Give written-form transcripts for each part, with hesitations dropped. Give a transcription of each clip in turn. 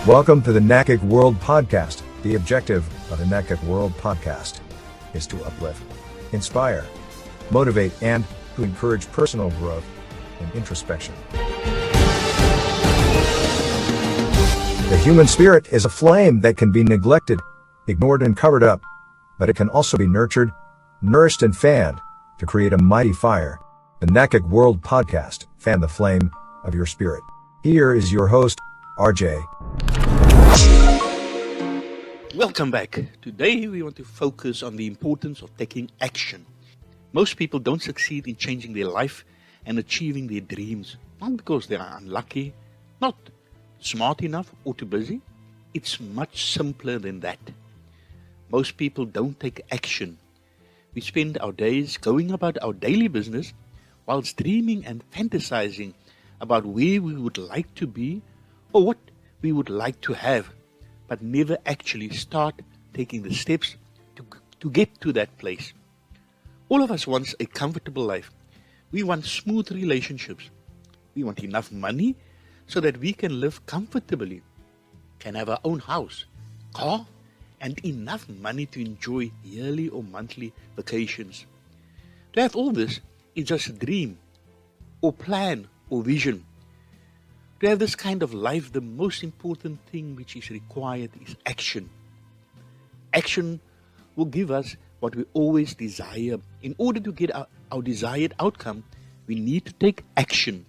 Welcome to the NACIC World Podcast. The objective of the NACIC World Podcast is to uplift, inspire, motivate, and to encourage personal growth and introspection. The human spirit is a flame that can be neglected, ignored, and covered up, but it can also be nurtured, nourished, and fanned to create a mighty fire. The NACIC World Podcast, fan the flame of your spirit. Here is your host, RJ. Welcome back. Today we want to focus on the importance of taking action. Most people don't succeed in changing their life and achieving their dreams, not because they are unlucky, not smart enough or too busy. It's much simpler than that. Most people don't take action. We spend our days going about our daily business whilst dreaming and fantasizing about where we would like to be or what we would like to have, but never actually start taking the steps to get to that place. All of us want a comfortable life. We want smooth relationships. We want enough money so that we can live comfortably, can have our own house, car, and enough money to enjoy yearly or monthly vacations. To have all this is just a dream, or plan, or vision. To have this kind of life, the most important thing which is required is action. Action will give us what we always desire. In order to get our desired outcome, we need to take action.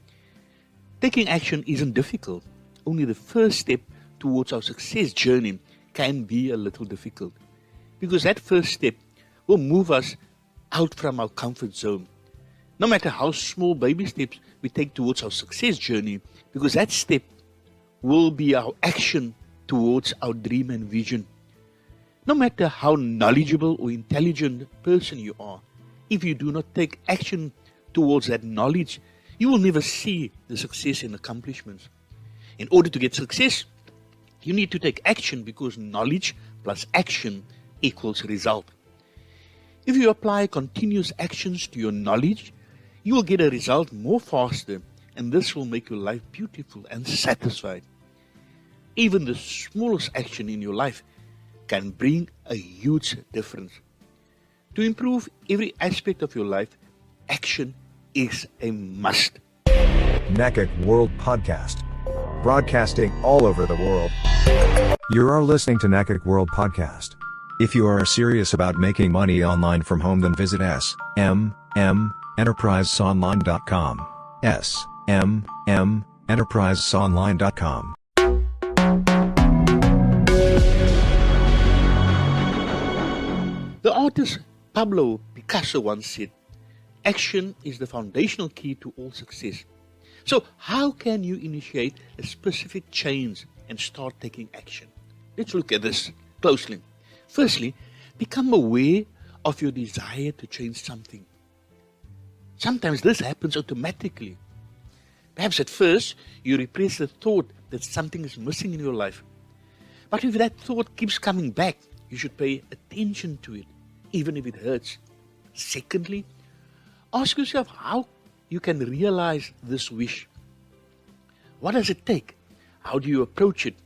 Taking action isn't difficult. Only the first step towards our success journey can be a little difficult, because that first step will move us out from our comfort zone. No matter how small baby steps we take towards our success journey, because that step will be our action towards our dream and vision. No matter how knowledgeable or intelligent person you are, if you do not take action towards that knowledge, you will never see the success and accomplishments. In order to get success, you need to take action, because knowledge plus action equals result. If you apply continuous actions to your knowledge, you will get a result more faster, and this will make your life beautiful and satisfied. Even the smallest action in your life can bring a huge difference. To improve every aspect of your life, action is a must. NACIC World Podcast, broadcasting all over the world. You are listening to NACIC World Podcast. If you are serious about making money online from home, then visit SMMEnterpriseOnline.com. SMMEnterpriseOnline.com. The artist Pablo Picasso once said, "Action is the foundational key to all success." So how can you initiate a specific change and start taking action? Let's look at this closely. Firstly, become aware of your desire to change something. Sometimes this happens automatically. Perhaps at first you repress the thought that something is missing in your life. But if that thought keeps coming back, you should pay attention to it, even if it hurts. Secondly, ask yourself how you can realize this wish. What does it take? How do you approach it?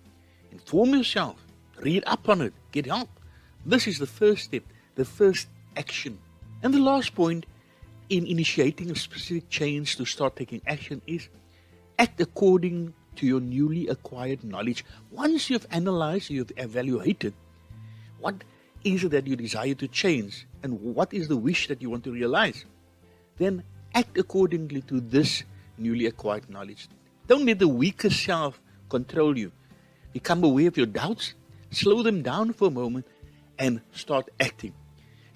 Inform yourself. Read up on it. Get help. This is the first step, the first action. And the last point in initiating a specific change to start taking action is act according to your newly acquired knowledge. Once you've analyzed, you've evaluated, what is it that you desire to change and what is the wish that you want to realize, then act accordingly to this newly acquired knowledge. Don't let the weaker self control you. Become aware of your doubts, slow them down for a moment, and start acting.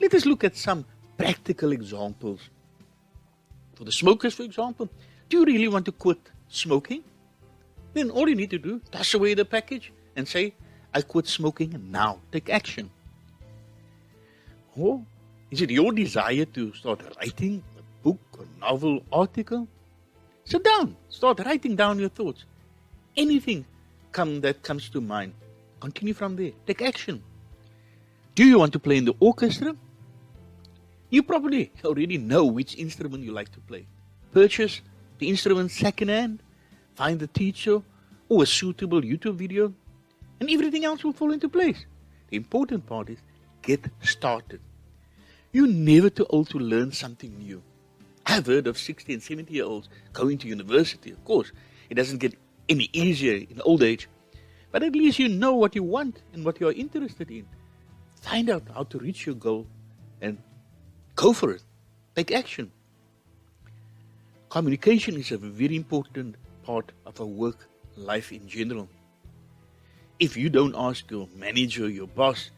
Let us look at some practical examples. For the smokers, for example, do you really want to quit smoking? Then all you need to do, toss away the package and say, "I quit smoking now." Take action. Or is it your desire to start writing a book, a novel, article? Sit down, start writing down your thoughts. Anything that comes to mind, continue from there. Take action. Do you want to play in the orchestra? You probably already know which instrument you like to play. Purchase the instrument secondhand, find a teacher or a suitable YouTube video, and everything else will fall into place. The important part is get started. You're never too old to learn something new. I've heard of 60 and 70-year-olds going to university. Of course, it doesn't get any easier in old age, but at least you know what you want and what you are interested in. Find out how to reach your goal and go for it. Take action. Communication is a very important part of our work life in general. If you don't ask your manager, your boss,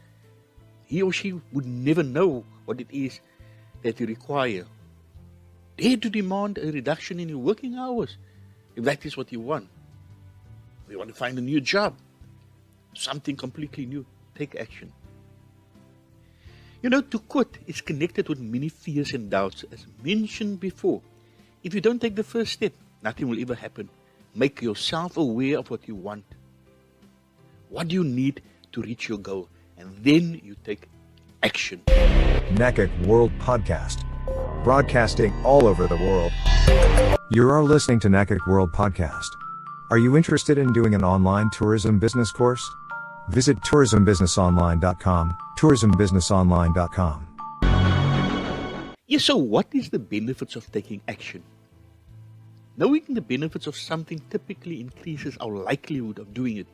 he or she would never know what it is that you require. Dare to demand a reduction in your working hours, if that is what you want. If you want to find a new job, something completely new, take action. You know, to quit is connected with many fears and doubts. As mentioned before, if you don't take the first step, nothing will ever happen. Make yourself aware of what you want. What do you need to reach your goal? And then you take action. NACIC World Podcast. Broadcasting all over the world. You are listening to NACIC World Podcast. Are you interested in doing an online tourism business course? Visit tourismbusinessonline.com, tourismbusinessonline.com. Yes, so what is the benefits of taking action? Knowing the benefits of something typically increases our likelihood of doing it.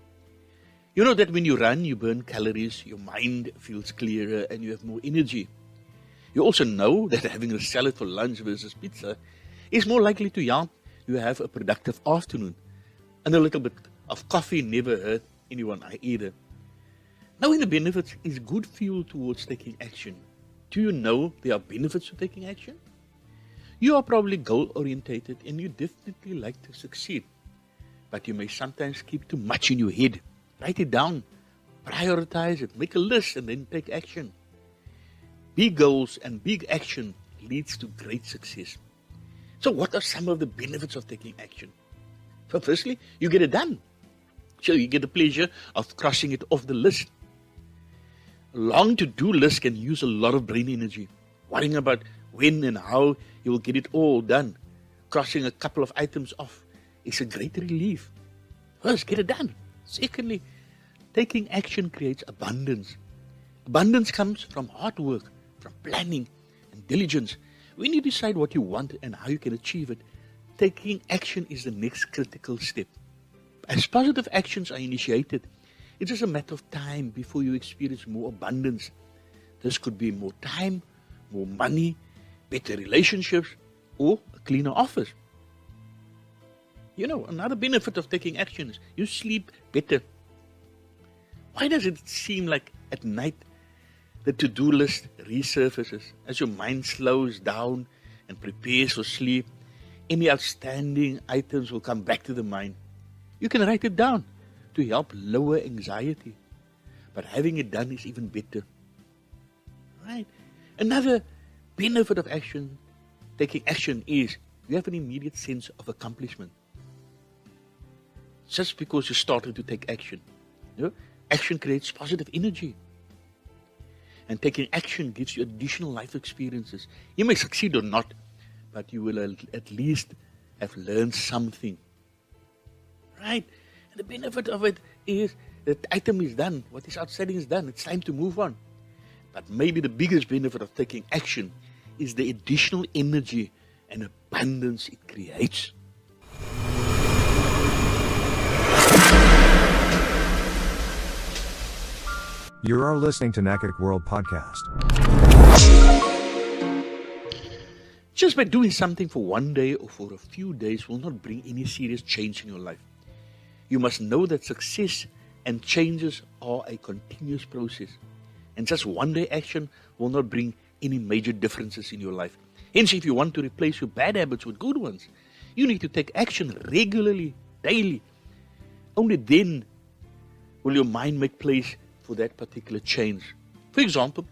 You know that when you run, you burn calories, your mind feels clearer, and you have more energy. You also know that having a salad for lunch versus pizza is more likely to help you have a productive afternoon. And a little bit of coffee never hurt anyone either. Knowing the benefits is good fuel towards taking action. Do you know there are benefits to taking action? You are probably goal-orientated and you definitely like to succeed. But you may sometimes keep too much in your head. Write it down, prioritize it, make a list and then take action. Big goals and big action leads to great success. So what are some of the benefits of taking action? So firstly, you get it done. So you get the pleasure of crossing it off the list. A long to-do list can use a lot of brain energy. Worrying about when and how you will get it all done. Crossing a couple of items off is a great relief. First, get it done. Secondly, taking action creates abundance. Abundance comes from hard work, from planning and diligence. When you decide what you want and how you can achieve it, taking action is the next critical step. As positive actions are initiated, it is a matter of time before you experience more abundance. This could be more time, more money, better relationships, or a cleaner office. You know, another benefit of taking action is you sleep better. Why does it seem like at night the to-do list resurfaces as your mind slows down and prepares for sleep? Any outstanding items will come back to the mind. You can write it down to help lower anxiety. But having it done is even better. Right? Another benefit of action, taking action, is you have an immediate sense of accomplishment. Just because you started to take action. You know, action creates positive energy. And taking action gives you additional life experiences. You may succeed or not, but you will at least have learned something. Right? And the benefit of it is that the item is done. What is outstanding is done. It's time to move on. But maybe the biggest benefit of taking action is the additional energy and abundance it creates. You are listening to NACIC World Podcast. Just by doing something for one day or for a few days will not bring any serious change in your life. You must know that success and changes are a continuous process. And just one day action will not bring any major differences in your life. Hence, if you want to replace your bad habits with good ones, you need to take action regularly, daily. Only then will your mind make place for that particular change. For example,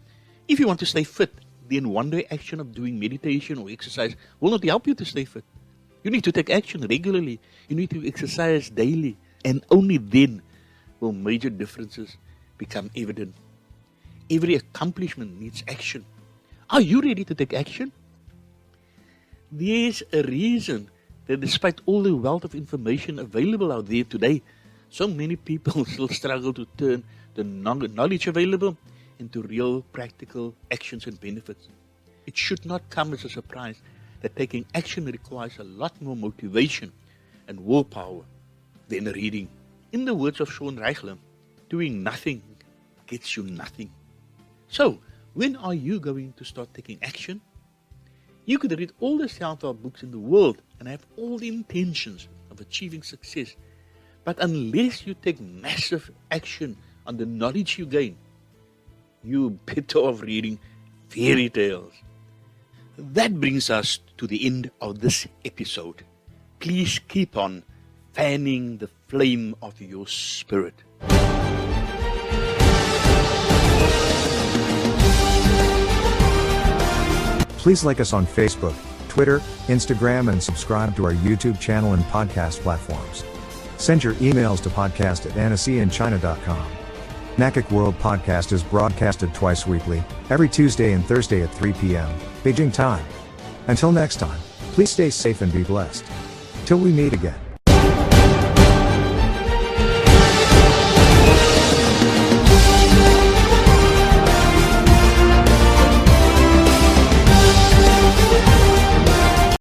if you want to stay fit, then one day action of doing meditation or exercise will not help you to stay fit. You need to take action regularly. You need to exercise daily. And only then will major differences become evident. Every accomplishment needs action. Are you ready to take action? There's a reason that despite all the wealth of information available out there today, So many people still struggle to turn the knowledge available into real practical actions and benefits. It should not come as a surprise that taking action requires a lot more motivation and willpower than reading. In the words of Sean Reichler, doing nothing gets you nothing. So, when are you going to start taking action? You could read all the self-help books in the world and have all the intentions of achieving success. But unless you take massive action on the knowledge you gain, you're better off reading fairy tales. That brings us to the end of this episode. Please keep on fanning the flame of your spirit. Please like us on Facebook, Twitter, Instagram, and subscribe to our YouTube channel and podcast platforms. Send your emails to podcast@aniseeinchina.com. NACIC World Podcast is broadcasted twice weekly, every Tuesday and Thursday at 3 p.m. Beijing time. Until next time, please stay safe and be blessed. Till we meet again.